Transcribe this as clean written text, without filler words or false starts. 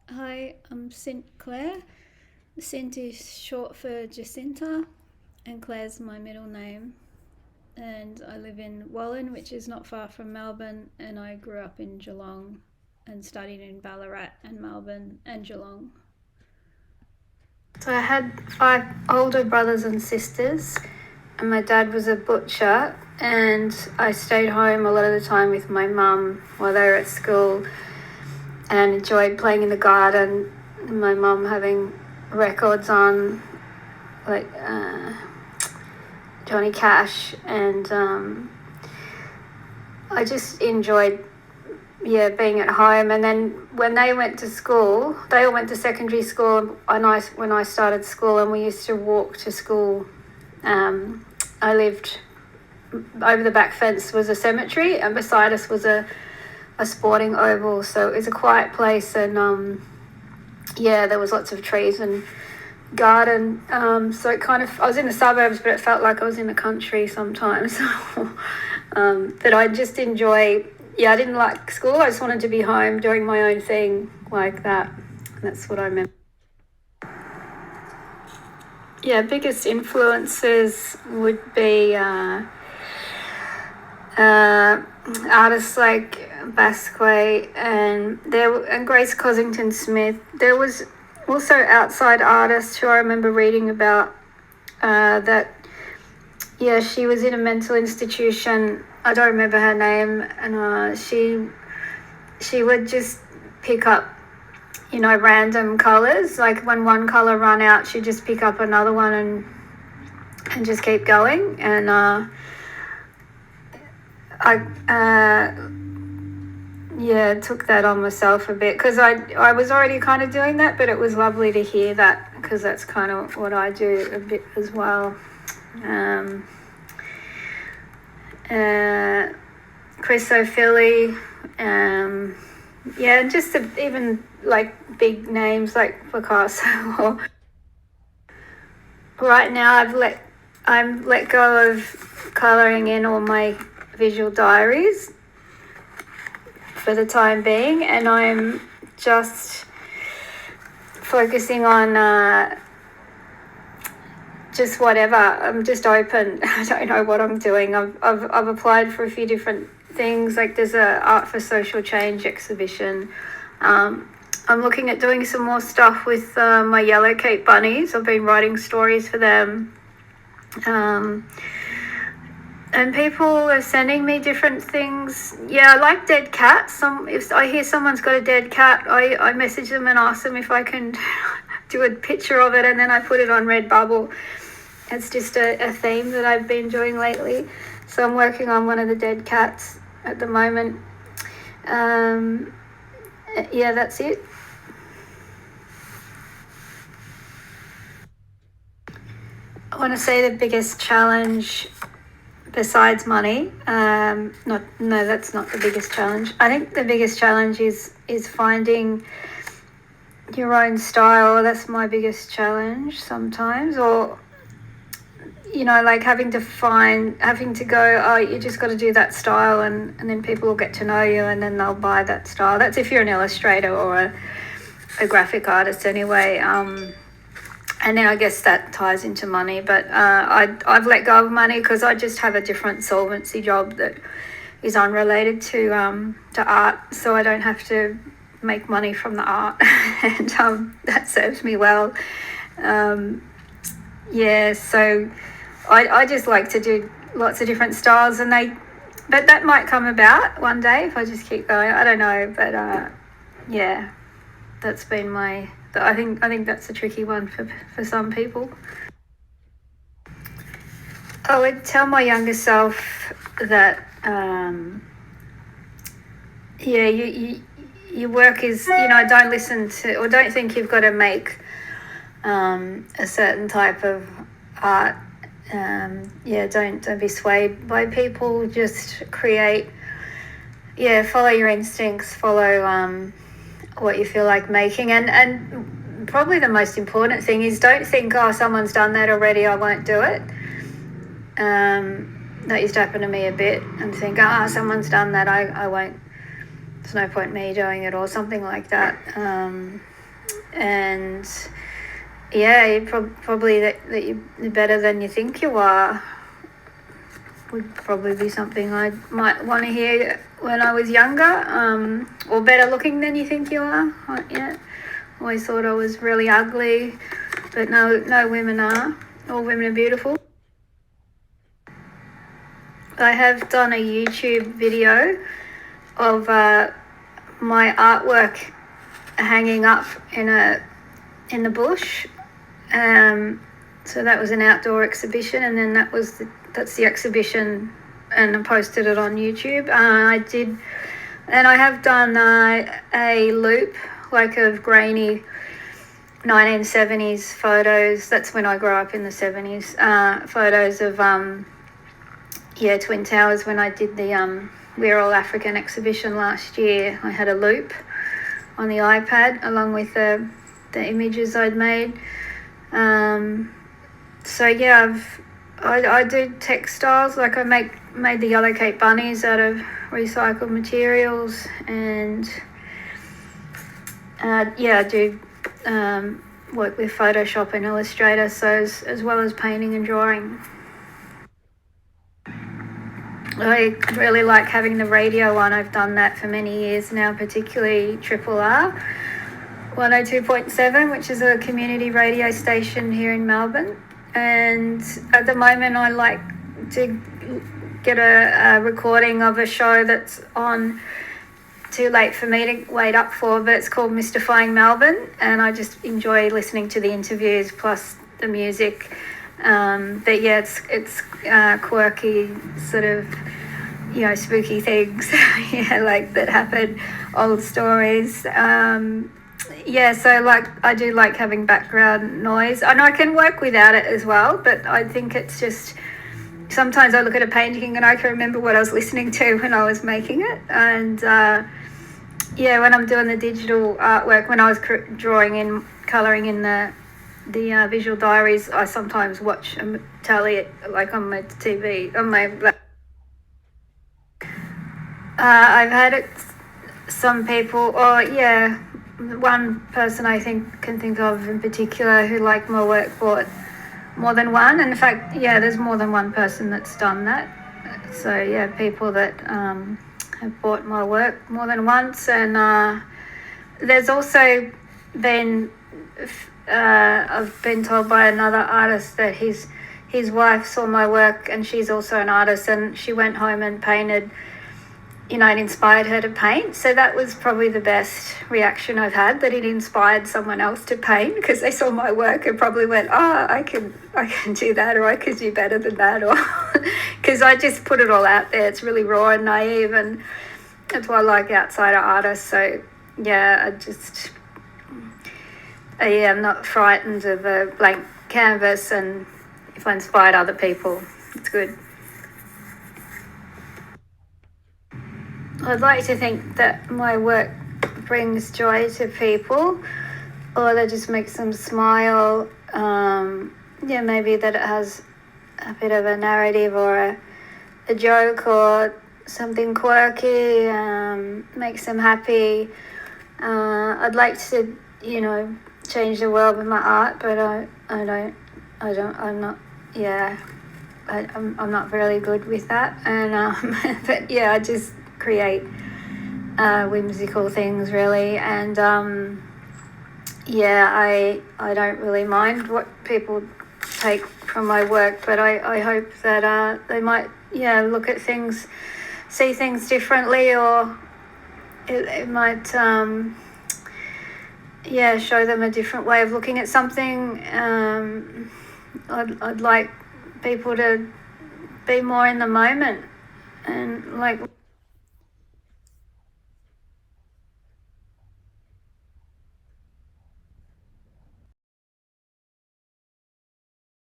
Hi, I'm Claire. Cint is short for Jacinta, and Claire's my middle name. And I live in Wallen, which is not far from Melbourne, and I grew up in Geelong and studied in Ballarat and Melbourne and Geelong. So I had 5 older brothers and sisters, and my dad was a butcher, and I stayed home a lot of the time with my mum while they were at school and enjoyed playing in the garden. My mum having records on like Johnny Cash, and I just enjoyed being at home. And then when they went to school, they all went to secondary school, and when I started school, and we used to walk to school. I lived over the back fence was a cemetery, and beside us was a sporting oval, so it was a quiet place. And there was lots of trees and garden. So it kind of, I was in the suburbs, but it felt like I was in the country sometimes. But I just enjoy, I didn't like school. I just wanted to be home doing my own thing like that. That's what I meant. Yeah, biggest influences would be artists like Basque and Grace Cossington Smith. There was also outside artists who I remember reading about that. Yeah, she was in a mental institution. I don't remember her name, and she would just pick up, random colours. Like when one colour ran out, she'd just pick up another one and just keep going. And I took that on myself a bit because I was already kind of doing that, but it was lovely to hear that because that's kind of what I do a bit as well. Chris O'Philly, just even like big names like Picasso. Right now, I'm let go of colouring in all my visual diaries for the time being, and I'm just focusing on just whatever. I'm just open. I don't know what I'm doing. I've applied for a few different things. Like there's a Art for Social Change exhibition. I'm looking at doing some more stuff with my Yellow Cape bunnies. I've been writing stories for them. And people are sending me different things. Yeah, I like dead cats. If I hear someone's got a dead cat, I message them and ask them if I can do a picture of it, and then I put it on Redbubble. It's just a theme that I've been doing lately. So I'm working on one of the dead cats at the moment. That's it. I want to say the biggest challenge besides money, that's not the biggest challenge. I think the biggest challenge is finding your own style. That's my biggest challenge sometimes. Or like having to go, oh, you just got to do that style, and then people will get to know you, and then they'll buy that style. That's if you're an illustrator or a graphic artist anyway. And then I guess that ties into money, but I've let go of money because I just have a different solvency job that is unrelated to art, so I don't have to make money from the art, and that serves me well. So I just like to do lots of different styles, but that might come about one day if I just keep going. I don't know, but that's been I think that's a tricky one for some people. I would tell my younger self that your work is, don't listen to, or don't think you've got to make a certain type of art. Don't be swayed by people. Just create. Follow your instincts. Follow what you feel like making, and probably the most important thing is don't think, oh, someone's done that already, I won't do it. That used to happen to me a bit, and think, someone's done that, I won't there's no point me doing it or something like that. And yeah, you probably that you're better than you think you are would probably be something I might want to hear when I was younger, or better looking than you think you are. Yeah, always thought I was really ugly, but no women are. All women are beautiful. I have done a YouTube video of my artwork hanging up in the bush. So that was an outdoor exhibition, and then that's the exhibition, and I posted it on YouTube. I have done a loop like of grainy 1970s photos. That's when I grew up in the 70s. Photos of Twin Towers when I did the We're All African exhibition last year. I had a loop on the iPad along with the images I'd made. So yeah, I do textiles. Like I made the Yellow Cape bunnies out of recycled materials, and I do work with Photoshop and Illustrator, so as well as painting and drawing. I really like having the radio on. I've done that for many years now, particularly Triple R 102.7, which is a community radio station here in Melbourne. And at the moment I like to get a recording of a show that's on, too late for me to wait up for, but it's called Mystifying Melbourne, and I just enjoy listening to the interviews plus the music. But yeah, it's quirky, sort of, spooky things, like that happen, old stories. So like I do like having background noise, and I can work without it as well, but I think it's just sometimes I look at a painting and I can remember what I was listening to when I was making it. And when I'm doing the digital artwork, when I was drawing and colouring in the visual diaries, I sometimes watch and tally it like on my TV, on my I've had it, some people, one person I can think of in particular who liked my work bought more than one. And in fact, there's more than one person that's done that. So people that have bought my work more than once. And there's also been, I've been told by another artist that his wife saw my work, and she's also an artist, and she went home and painted. It inspired her to paint. So that was probably the best reaction I've had, that it inspired someone else to paint, because they saw my work and probably went, I can do that, or I could do better than that, or because I just put it all out there. It's really raw and naive, and that's why I like outsider artists. So I'm not frightened of a blank canvas, and if I inspired other people, it's good. I'd like to think that my work brings joy to people, or that just makes them smile. Maybe that it has a bit of a narrative or a joke or something quirky, makes them happy. I'd like to, change the world with my art, but I'm not really good with that. And but I just create whimsical things, really. And I don't really mind what people take from my work, but I hope that they might look at things, see things differently, or it might show them a different way of looking at something. I'd like people to be more in the moment and like